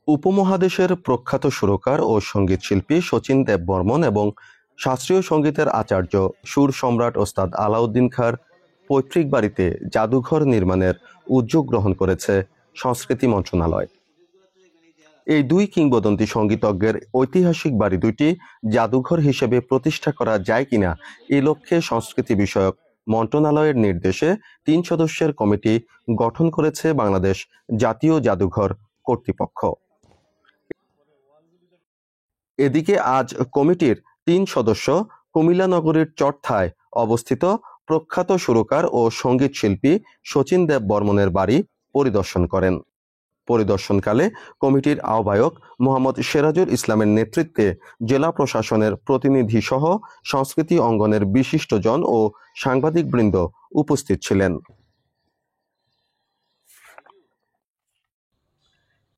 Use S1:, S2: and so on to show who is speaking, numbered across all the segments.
S1: উপমহাদেশের প্রখ্যাত সুরকার ও সঙ্গীত শিল্পী শচীন দেববর্মন এবং শাস্ত্রীয় সঙ্গীতের আচার্য সুর সম্রাট ওস্তাদ আলাউদ্দিন খাঁর পৈতৃক বাড়িতে জাদুঘর নির্মাণের উদ্যোগ গ্রহণ করেছে সংস্কৃতি মন্ত্রণালয়। এই দুই কিংবদন্তি সঙ্গীতজ্ঞের ঐতিহাসিক বাড়ি দুইটি জাদুঘর হিসেবে প্রতিষ্ঠা করা যায় কিনা এই লক্ষ্যে সংস্কৃতি বিষয়ক মন্ত্রণালয়ের নির্দেশে 3 সদস্যের কমিটি গঠন করেছে বাংলাদেশ জাতীয় জাদুঘর কর্তৃপক্ষ। এদিকে আজ কমিটির 3 সদস্য কুমিল্লা নগরীর চরথায় অবস্থিত প্রখ্যাত সুরকার ও সঙ্গীত শিল্পী শচীন দেববর্মনের বাড়ি পরিদর্শন করেন। পরিদর্শনকালে কমিটির আহ্বায়ক মোহাম্মদ সেরাজুল ইসলামের নেতৃত্বে জেলা প্রশাসনের প্রতিনিধি সহ সংস্কৃতি অঙ্গনের বিশিষ্টজন ও সাংবাদিকবৃন্দ উপস্থিত ছিলেন।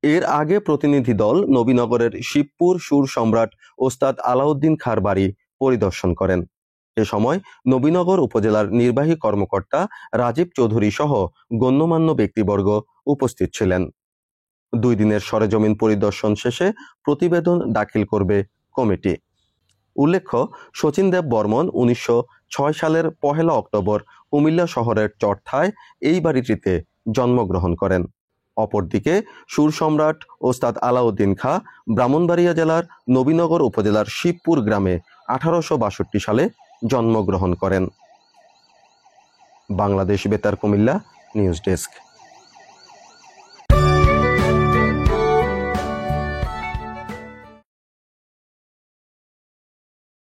S1: এর আগে প্রতিনিধি দল নবীনগরের শিবপুর সুর সম্রাট ওস্তাদ আলাউদ্দিন খাঁর বাড়ি পরিদর্শন করেন। এ সময় নবীনগর উপজেলার নির্বাহী কর্মকর্তা রাজীব চৌধুরী সহ গণ্যমান্য ব্যক্তিবর্গ উপস্থিত ছিলেন। 2 দিনের সরেজমিন পরিদর্শন শেষে প্রতিবেদন দাখিল করবে কমিটি। উল্লেখ্য, শচীন দেববর্মন 1906 সালের 1 অক্টোবর কুমিল্লা শহরের চরথায় এই বাড়িটিতে জন্মগ্রহণ করেন। অপরদিকে সুর সম্রাট ওস্তাদ আলাউদ্দিন খাঁ ব্রাহ্মণবাড়িয়া জেলার নবীনগর উপজেলার শিবপুর গ্রামে 1862 সালে জন্মগ্রহণ করেন। বাংলাদেশ বেতার কুমিল্লা নিউজ ডেস্ক।